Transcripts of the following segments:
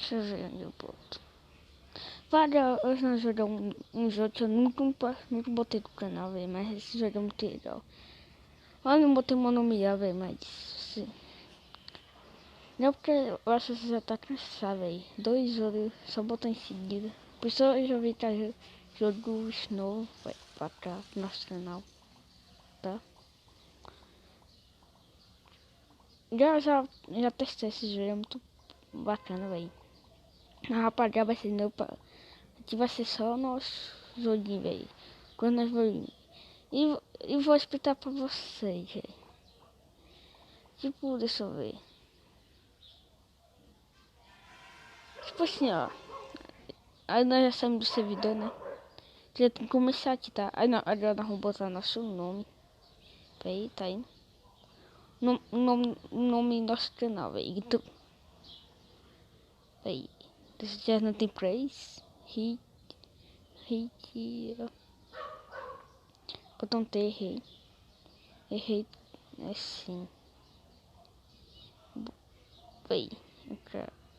Deixa eu ver onde eu boto. Vários nós jogamos um jogo que eu nunca botei no canal, velho. Mas esse jogo é muito legal. Eu não botei meu nome lá, velho, mas... Sim. Não, porque eu acho que você já tá cansado, velho. 2 jogos, só botar em seguida. Por isso eu já vi trazer jogos novos, velho, pra cá, pro nosso canal. Tá? Já testei esse jogo, é muito bacana, velho. A rapaziada vai ser meu, aqui vai ser só nosso joguinho, velho. Quando nós vamos... E vou explicar pra vocês, velho. Tipo, deixa eu ver. Tipo assim, ó. Aí nós já saímos do servidor, né? Já tem que começar aqui, tá? Aí agora nós vamos botar nosso nome. Peraí, tá aí. Nome do nosso canal, velho. Então, peraí. Já não tem praise. Hit. Botão T, errei. Errei. Assim. Peraí.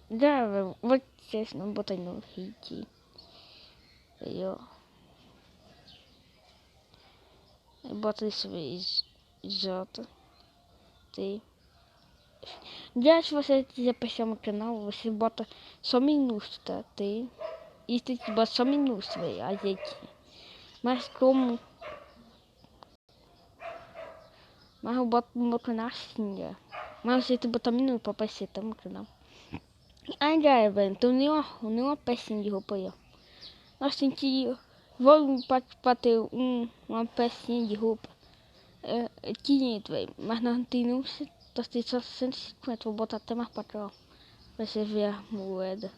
Já, vou dizer, não botar no hit. Aí, ó. Eu boto isso vez J, T. Já se você quiser puxar meu canal, você bota só minúsculo, tá? T. E tem que botar só minúsculo, velho. A gente. Mas como. Mas eu boto no meu canal assim, já. Mas você tem que botar minúsculo pra aparecer, tá? No canal. Aí já é, velho. Então nenhuma pecinha de roupa aí, ó. Nós tem que. Vou pra ter uma pecinha de roupa. É 500, velho. Mas nós não tem nenhum. Nós tem só 150. Vou botar até mais pra trás, ó. Pra você ver a moeda.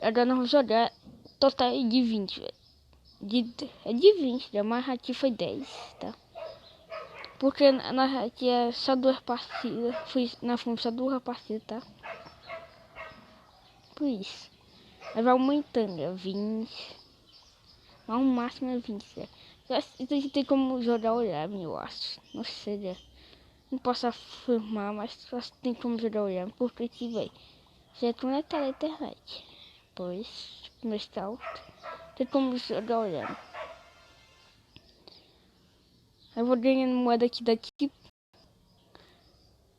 Agora nós vamos jogar total de 20, velho. É de 20, né? Mas aqui foi 10, tá? Porque aqui é só 2 partidas. Nós fomos só 2 partidas, tá? Por isso. Aí vai aumentando, é 20. Mas o máximo é 20, né? Tem como jogar olhando, eu acho. Não sei, né? Não posso afirmar, mas acho que tem como jogar olhando. Porque aqui, velho, já conectar na internet. Pois, no scout, tem como jogar olhando. Eu vou ganhando moeda daqui.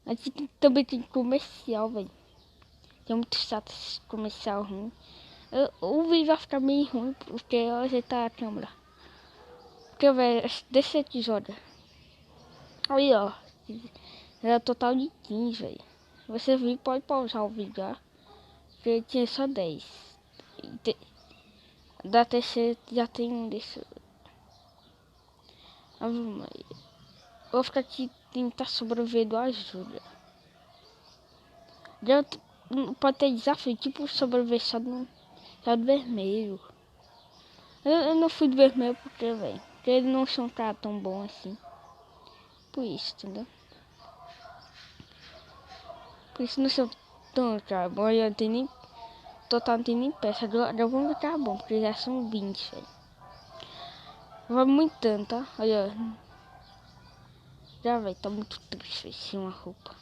Aqui também tem comercial, velho. Tem muito chato esse comercial ruim. O vídeo vai ficar meio ruim porque eu ajeitar a câmera. Porque, velho, deixa eu te jogar. Aí, ó. Era total de 15, velho. Você viu, pode pausar o vídeo já. Porque tinha só 10. Da terceira já tem um desse. Vou ficar aqui tentar sobreviver do ajuda. Já pode ter desafio, tipo sobreviver só do vermelho. Eu não fui do vermelho porque, velho, porque eles não são um cara tão bom assim. Por isso, entendeu? Por isso não são tão cara bom. Eu tenho nem. Total não tem nem peça. Agora vamos ficar bom, porque já são 20, velho. Vai muito tanto, tá? Olha. Já, velho, tá muito triste sem uma roupa.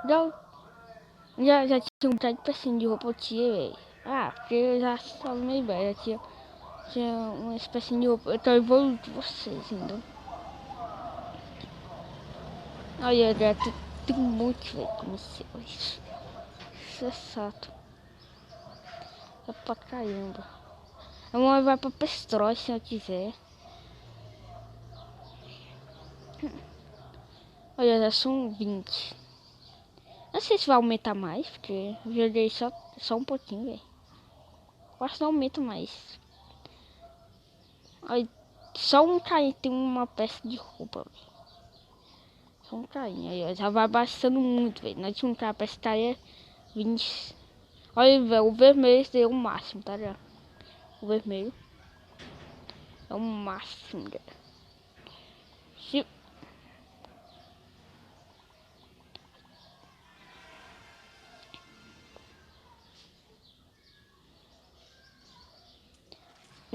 Já tinha um bocado de pecinha de roupa, eu tinha, velho. Ah, porque eu já estava meio velho, tinha uma espécie de roupa. Eu tô evoluindo de vocês, entendeu? Olha, já tem muito, velho, como se isso é chato. É pra caramba. A mãe vai pra Pestrói se eu quiser. Olha, já são 20. Não sei se vai aumentar mais, porque eu joguei só um pouquinho, velho. Acho que não aumenta mais. Olha, só um carinha tem uma peça de roupa, velho. Só um carinha aí, ó. Já vai baixando muito, velho. Nós tínhamos um cara pra estaria 20. Olha, velho, o vermelho esse é o máximo, tá ligado? O vermelho é o máximo, galera.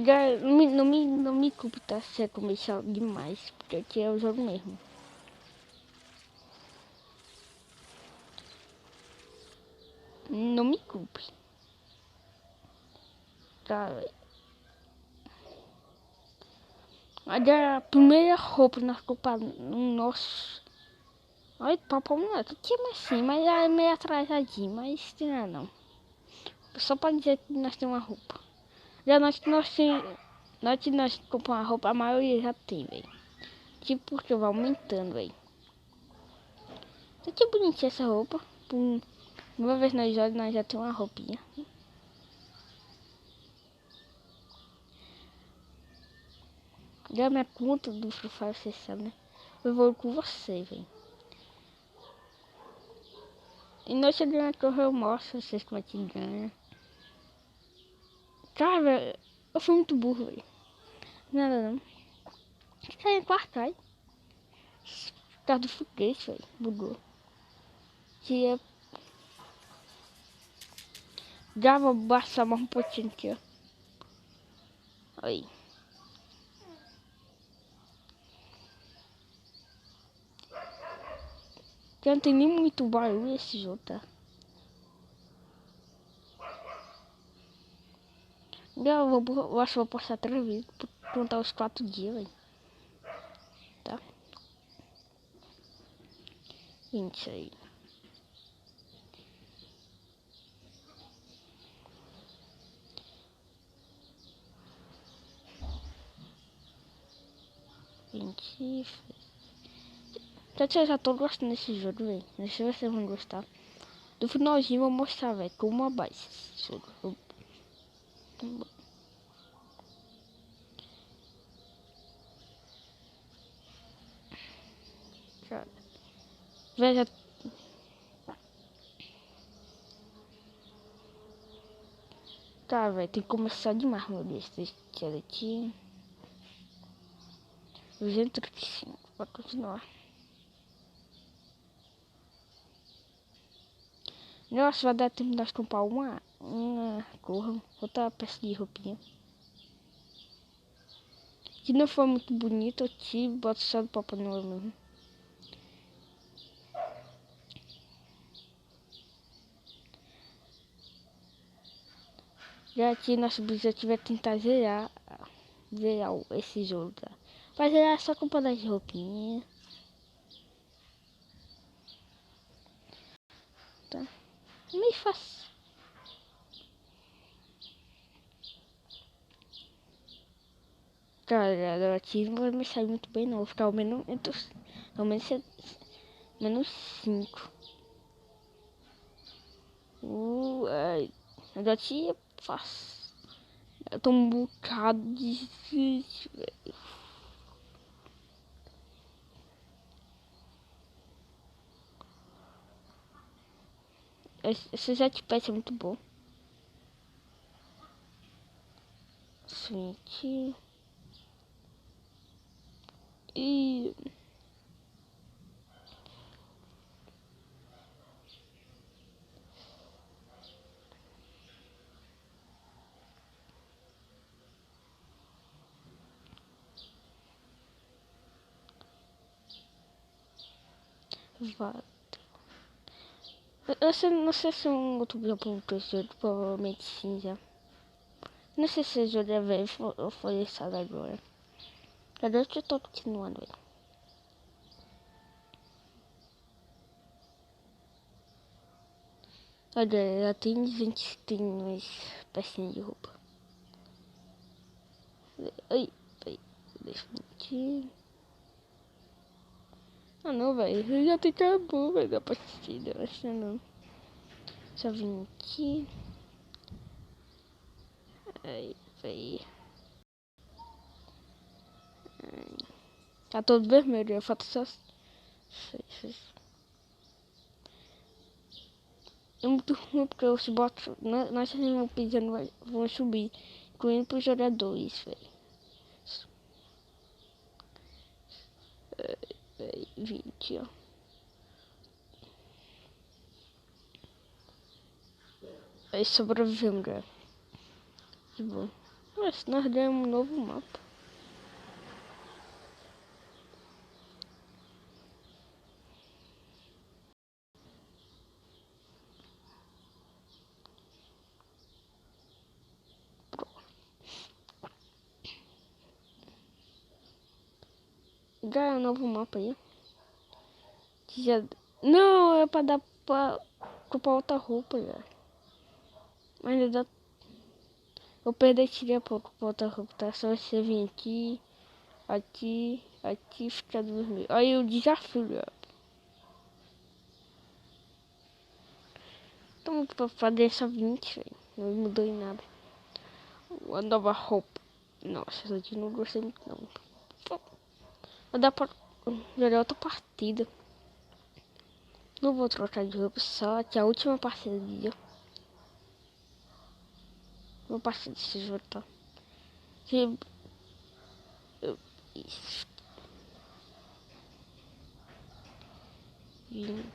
Já não me culpe, tá? Se é comercial demais, porque aqui é o jogo mesmo. Não me culpe. Tá, velho. Olha a primeira roupa nós compramos. Nossa. Olha, papo não é. Tinha mais sim, mas é meio atrasadinho. Mas tinha não. Só pra dizer que nós temos uma roupa. Já nós compramos uma roupa, a maioria já tem, velho. Tipo, porque vai aumentando, velho. Tá que bonitinha essa roupa. Uma vez nós jogamos, nós já temos uma roupinha. Já minha conta do Free Fire, você sabe, né? Eu vou com você, velho. E nós chegamos na torre, eu mostro vocês como é que ganha. Cara, eu fui muito burro, velho. Nada não. Cai em quarto, cai. Por causa do foguete, velho. Bugou. Que é... Já vou baixar mais um pouquinho aqui, ó. Aí. Já não tem nem muito barulho esse jogo, tá? Já eu acho que vou postar 3 vezes por contar os 4 dias, velho. Tá? 20 aí. Já tô gostando desse jogo, velho. Não sei se vocês vão gostar. No finalzinho eu vou mostrar, velho, como abaixa esse jogo. Veja. Tá, velho, tem que começar demais, meu Deus. Deixa aqui. 235, pra continuar. Nossa, vai dar tempo de nós comprar uma cor, outra peça de roupinha. Se não for muito bonito, eu tiro, boto só do Papai Noel mesmo. Já que nosso objetivo é tentar zerar esse jogo, tá? Pra zerar é só comprar as roupinhas. Tá? Meio fácil. Cara, aqui não vai me sair muito bem não. Vou ficar ao menos menos 5. Aqui é fácil. Eu tô um bocado difícil, velho. Esse jetpack é muito bom. Switch. E... não sei se um outro já publicou esse jogo, provavelmente sim já. Não sei se esse jogo é velho ou foi lançado agora. Agora que eu tô continuando, velho. Olha, já tem gente que tem umas pecinhas de roupa. Ai, deixa eu mentir. Ah não, velho, já tem acabou, velho, da partida, acho que não. Só vim aqui. Aí, velho. Tá todo vermelho, eu falta só 6. É muito ruim porque os bots, nós vamos pisando, vão subir, incluindo pros jogadores, velho. 20, ó. Aí sobrevivemos, já. Que bom. Yes, nós demos um novo mapa. Já é um novo mapa aí. Já... Não, é pra dar pra comprar outra roupa já. Mas ainda dá... Eu perderia pra comprar outra roupa, tá? Só você vir aqui, aqui ficar dormindo. Aí o desafio já. Então pra fazer essa 20, velho. Não mudou em nada. A nova roupa. Nossa, essa aqui não gostei muito não. Mas dá pra jogar outra partida. Não vou trocar de roupa, só que a última partida do dia. Uma partida de se juntar. Isso. 20.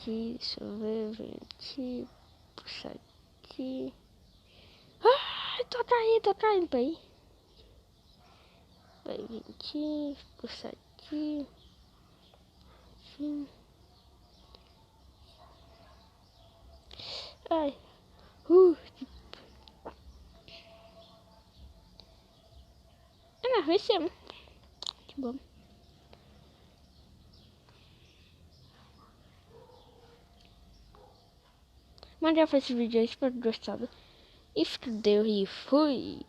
Deixa eu ver, 20. Puxa aqui. Ai, tô caindo, pai. Vai 20, puxa aqui. Sim. Ai. Ah, vencemos. Que bom. Mas já foi esse vídeo aí, espero que gostado. E fica Deus e fui.